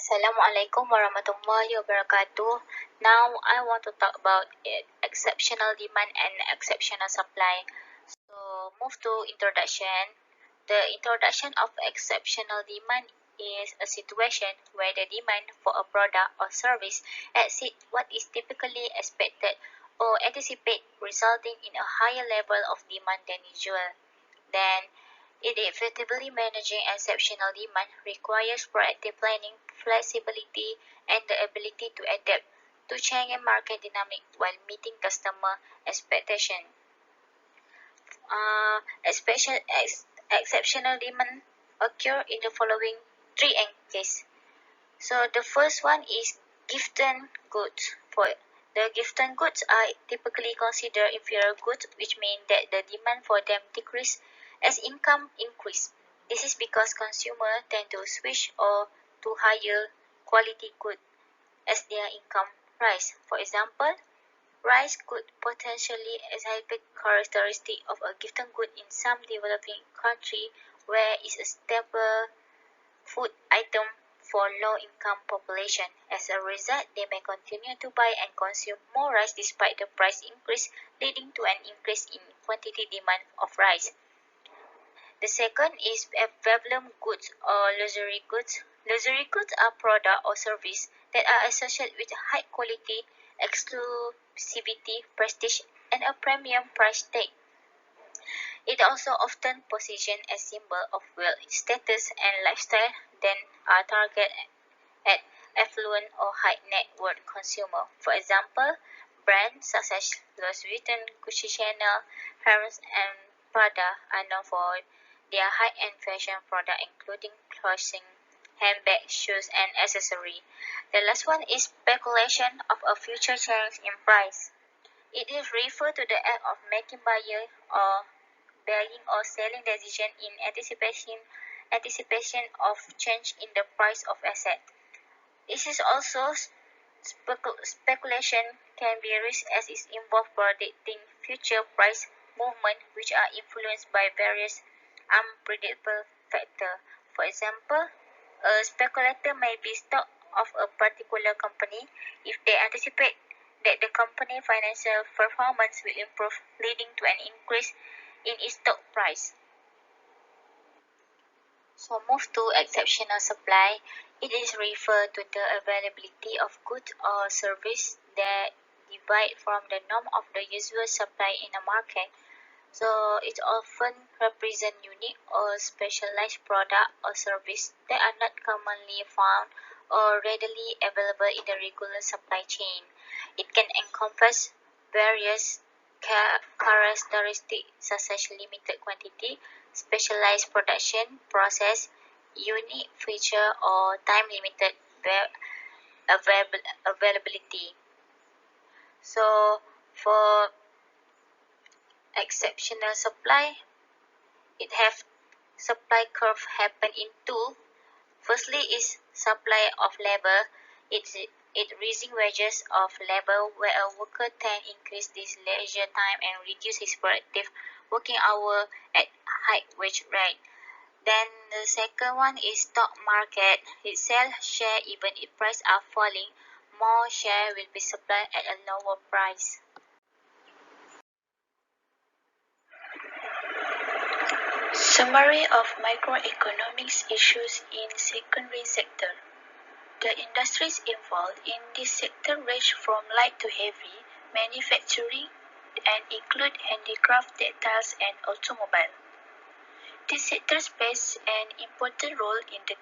Assalamualaikum warahmatullahi wabarakatuh. Now I want to talk about exceptional demand and exceptional supply. So move to introduction. The introduction of exceptional demand is a situation where the demand for a product or service exceeds what is typically expected or anticipated, resulting in a higher level of demand than usual. Then, effectively managing exceptional demand requires proactive planning, flexibility, and the ability to adapt to changing market dynamics while meeting customer expectations. Exceptional demand occur in the following three cases. So the first one is gifted goods. For the gifted goods are typically considered inferior goods, which means that the demand for them decreases as income increase. This is because consumers tend to switch or to higher quality goods as their income rise. For example, rice could potentially exhibit characteristics of a gifted good in some developing countries where it's a staple food item for low-income population. As a result, they may continue to buy and consume more rice despite the price increase, leading to an increase in quantity demand of rice. The second is value goods or luxury goods. Luxury goods are products or services that are associated with high quality, exclusivity, prestige, and a premium price tag. It also often positioned as symbol of wealth, status, and lifestyle than are targeted at affluent or high net worth consumer. For example, brands such as Louis Vuitton, Gucci, Chanel, Hermes, and Prada are known for their high-end fashion products, including clothing, handbags, shoes, and accessories. The last one is speculation of a future change in price. It is referred to the act of making buying or selling decision in anticipation of change in the price of asset. This is also speculation can be risk as it involves predicting future price movement which are influenced by various unpredictable factors. For example, a speculator may be stock of a particular company if they anticipate that the company's financial performance will improve, leading to an increase in its stock price. So move to exceptional supply. It is referred to the availability of goods or service that divide from the norm of the usual supply in a market. So it often represents unique or specialized product or service that are not commonly found or readily available in the regular supply chain. It can encompass various characteristics such as limited quantity, specialized production process, unique feature, or time-limited availability. So for exceptional supply, it have supply curve happen in two. Firstly is supply of labor. It raising wages of labor where a worker can increase his leisure time and reduce his productive working hour at high wage rate. Then the second one is stock market. It sell share even if prices are falling. More share will be supplied at a lower price. Summary of microeconomics issues in secondary sector. The industries involved in this sector range from light to heavy manufacturing and include handicraft, textiles, and automobile. These sectors play an important role in the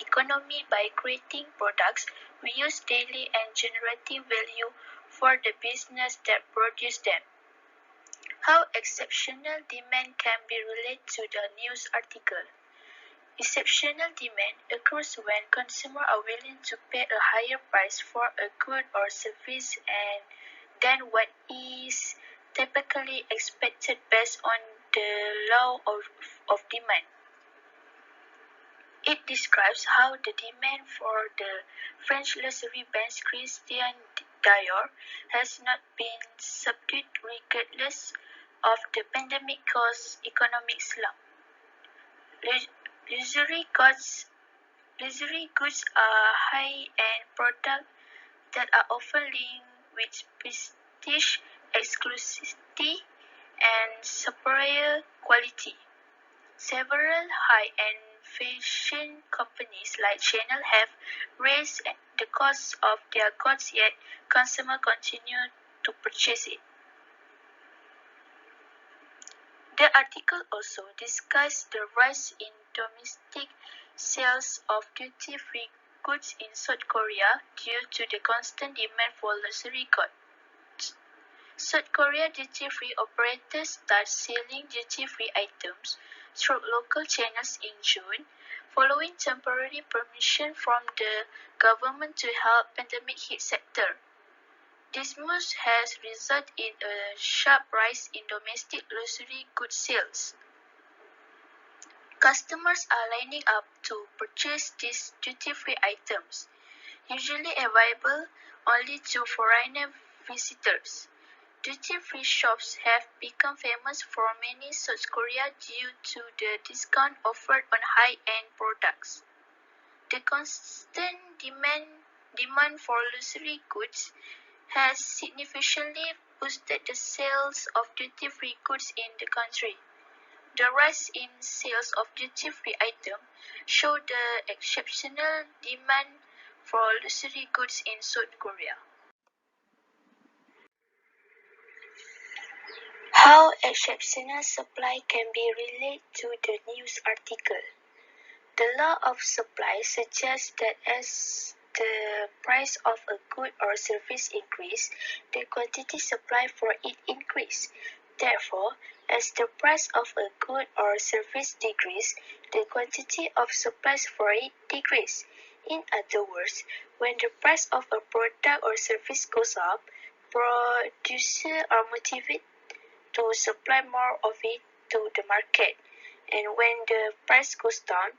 economy by creating products we use daily and generating value for the business that produce them. How exceptional demand can be related to the news article. Exceptional demand occurs when consumers are willing to pay a higher price for a good or service than what is typically expected based on the law of demand. It describes how the demand for the French luxury brand Christian Dior has not been subdued regardless of the pandemic-caused economic slump. Luxury goods Luxury goods are high-end products that are often linked with prestige, exclusivity, and superior quality. Several high-end fashion companies like Chanel have raised the cost of their goods, yet consumers continue to purchase it. The article also discussed the rise in domestic sales of duty-free goods in South Korea due to the constant demand for luxury goods. South Korea duty-free operators started selling duty-free items through local channels in June, following temporary permission from the government to help pandemic-hit sector. This move has resulted in a sharp rise in domestic luxury goods sales. Customers are lining up to purchase these duty-free items, usually available only to foreigner visitors. Duty-free shops have become famous for many South Korea due to the discount offered on high-end products. The constant demand for luxury goods has significantly boosted the sales of duty-free goods in the country. The rise in sales of duty-free items show the exceptional demand for luxury goods in South Korea. How exceptional supply can be related to the news article. The law of supply suggests that as the price of a good or service increases, the quantity supplied for it increases. Therefore, as the price of a good or service decreases, the quantity of supplies for it decreases. In other words, when the price of a product or service goes up, producers are motivated to supply more of it to the market, and when the price goes down,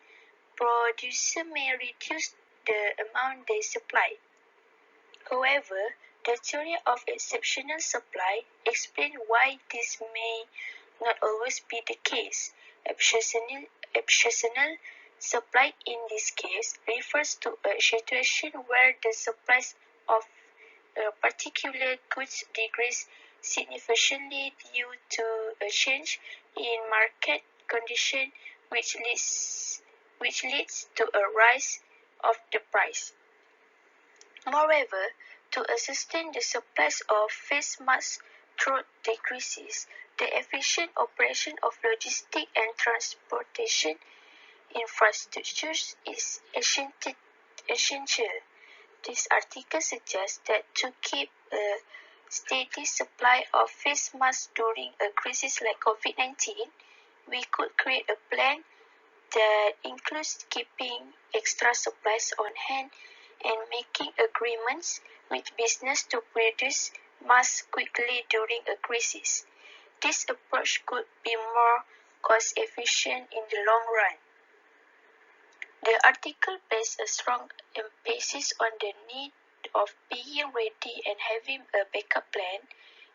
producers may reduce the amount they supply. However, the theory of exceptional supply explains why this may not always be the case. Exceptional supply in this case refers to a situation where the supply of a particular goods decreases significantly due to a change in market conditions which leads to a rise of the price. Moreover, to sustain the supply of face masks through decreases, the efficient operation of logistics and transportation infrastructures is essential. This article suggests that to keep a steady supply of face masks during a crisis like COVID-19, we could create a plan that includes keeping extra supplies on hand and making agreements with business to produce masks quickly during a crisis. This approach could be more cost efficient in the long run. The article placed a strong emphasis on the need of being ready and having a backup plan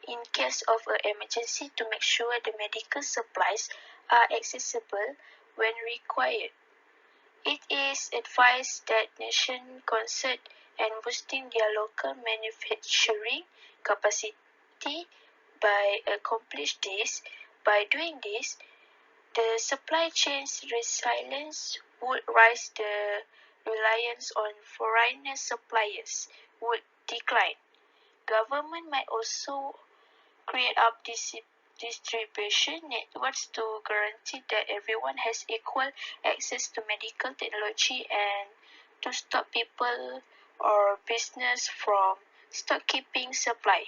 in case of an emergency to make sure the medical supplies are accessible when required. It is advised that nations concert and boosting their local manufacturing capacity by accomplish this. By doing this, the supply chain's resilience would rise, the reliance on foreign suppliers would decline. Government might also create up distribution networks to guarantee that everyone has equal access to medical technology and to stop people or business from stockkeeping supply.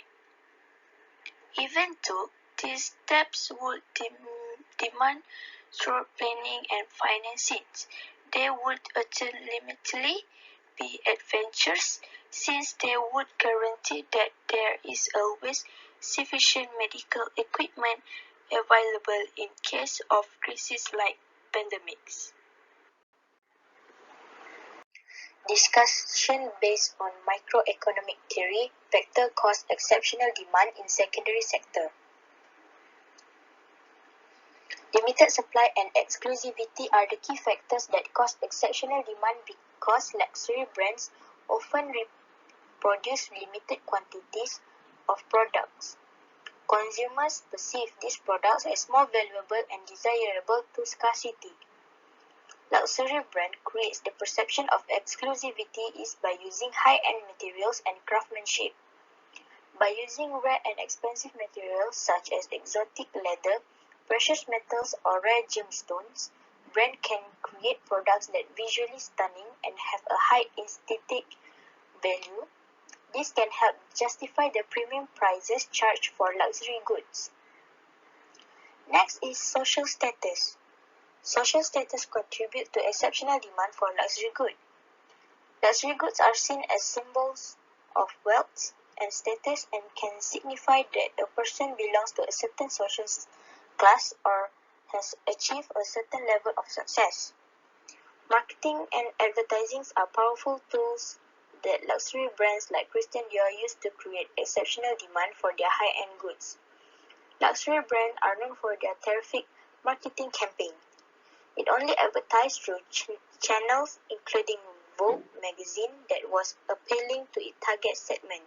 Even though these steps would demand through planning and financing, they would ultimately be advantageous since they would guarantee that there is always sufficient medical equipment available in case of crises like pandemics. Discussion based on microeconomic theory, factor cause exceptional demand in secondary sector. Limited supply and exclusivity are the key factors that cause exceptional demand because luxury brands often produce limited quantities of products. Consumers perceive these products as more valuable and desirable to scarcity. Luxury brand creates the perception of exclusivity is by using high-end materials and craftsmanship. By using rare and expensive materials such as exotic leather, precious metals, or rare gemstones, brand can create products that are visually stunning and have a high aesthetic value. This can help justify the premium prices charged for luxury goods. Next is social status. Social status contributes to exceptional demand for luxury goods. Luxury goods are seen as symbols of wealth and status and can signify that a person belongs to a certain social class or has achieved a certain level of success. Marketing and advertising are powerful tools that luxury brands like Christian Dior use to create exceptional demand for their high-end goods. Luxury brands are known for their terrific marketing campaign. It only advertised through channels including Vogue magazine that was appealing to its target segment.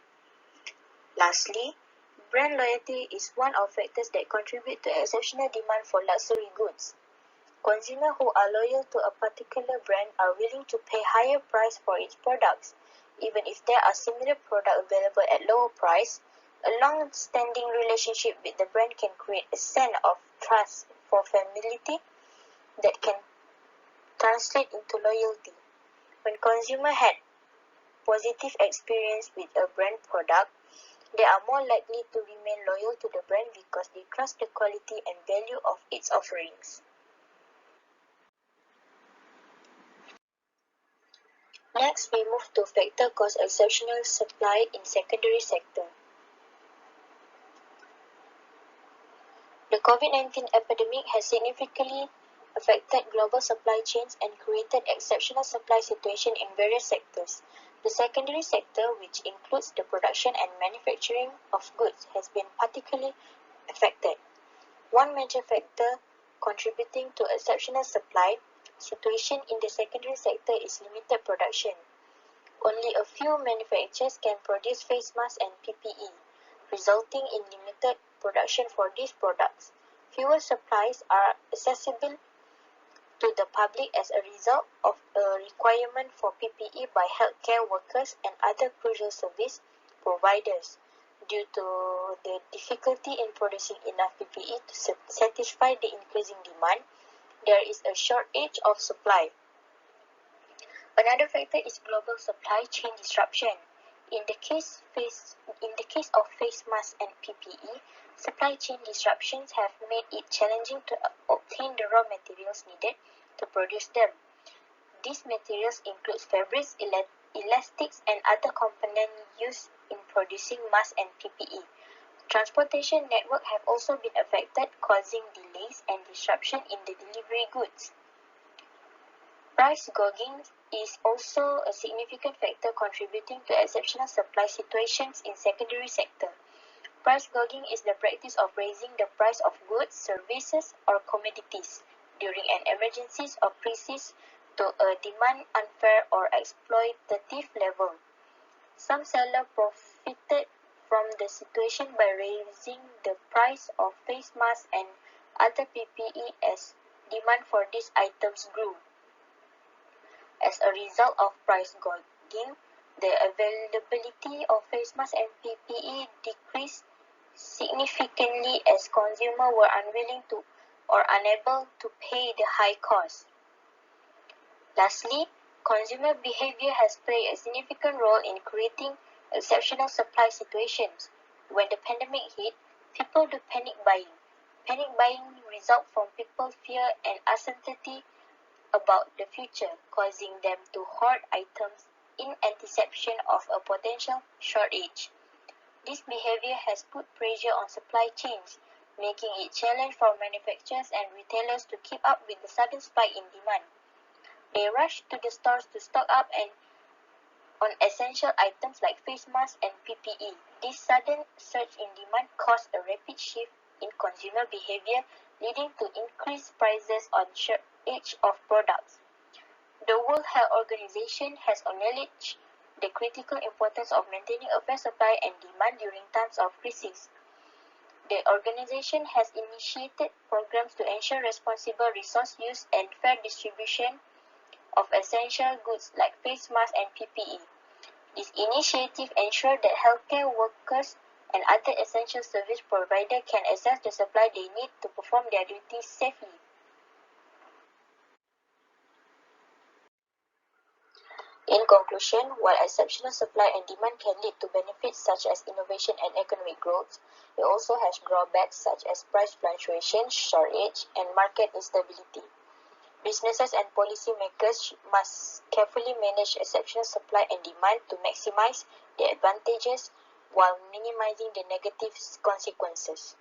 Lastly, brand loyalty is one of the factors that contribute to exceptional demand for luxury goods. Consumers who are loyal to a particular brand are willing to pay higher price for its products, even if there are similar products available at lower price. A long-standing relationship with the brand can create a sense of trust for familiarity that can translate into loyalty. When consumers had positive experience with a brand product, they are more likely to remain loyal to the brand because they trust the quality and value of its offerings. Next, we move to factor cause exceptional supply in secondary sector. The COVID-19 epidemic has significantly affected global supply chains and created exceptional supply situation in various sectors. The secondary sector, which includes the production and manufacturing of goods, has been particularly affected. One major factor contributing to exceptional supply situation in the secondary sector is limited production. Only a few manufacturers can produce face masks and PPE, resulting in limited production for these products. Fewer supplies are accessible to the public as a result of a requirement for PPE by healthcare workers and other crucial service providers. Due to the difficulty in producing enough PPE to satisfy the increasing demand, there is a shortage of supply. Another factor is global supply chain disruption. In the case of face masks and PPE, supply chain disruptions have made it challenging to obtain the raw materials needed to produce them. These materials include fabrics, elastics, and other components used in producing masks and PPE. Transportation networks have also been affected, causing delays and disruption in the delivery goods. Price gouging is also a significant factor contributing to exceptional supply situations in secondary sector. Price gouging is the practice of raising the price of goods, services, or commodities during an emergency or crisis to a demand unfair or exploitative level. Some sellers profited from the situation by raising the price of face masks and other PPE as demand for these items grew. As a result of price gouging, the availability of face masks and PPE decreased significantly as consumers were unwilling to or unable to pay the high cost. Lastly, consumer behavior has played a significant role in creating exceptional supply situations. When the pandemic hit, people do panic buying. Panic buying results from people's fear and uncertainty about the future, causing them to hoard items in anticipation of a potential shortage. This behavior has put pressure on supply chains, making it challenging for manufacturers and retailers to keep up with the sudden spike in demand. They rush to the stores to stock up on essential items like face masks and PPE. This sudden surge in demand caused a rapid shift in consumer behavior, leading to increased prices on each of products. The World Health Organization has acknowledged the critical importance of maintaining a fair supply and demand during times of crisis. The organization has initiated programs to ensure responsible resource use and fair distribution of essential goods like face masks and PPE. This initiative ensures that healthcare workers and other essential service providers can access the supply they need to perform their duties safely. In conclusion, while exceptional supply and demand can lead to benefits such as innovation and economic growth, it also has drawbacks such as price fluctuation, shortage, and market instability. Businesses and policymakers must carefully manage exceptional supply and demand to maximize the advantages while minimizing the negative consequences.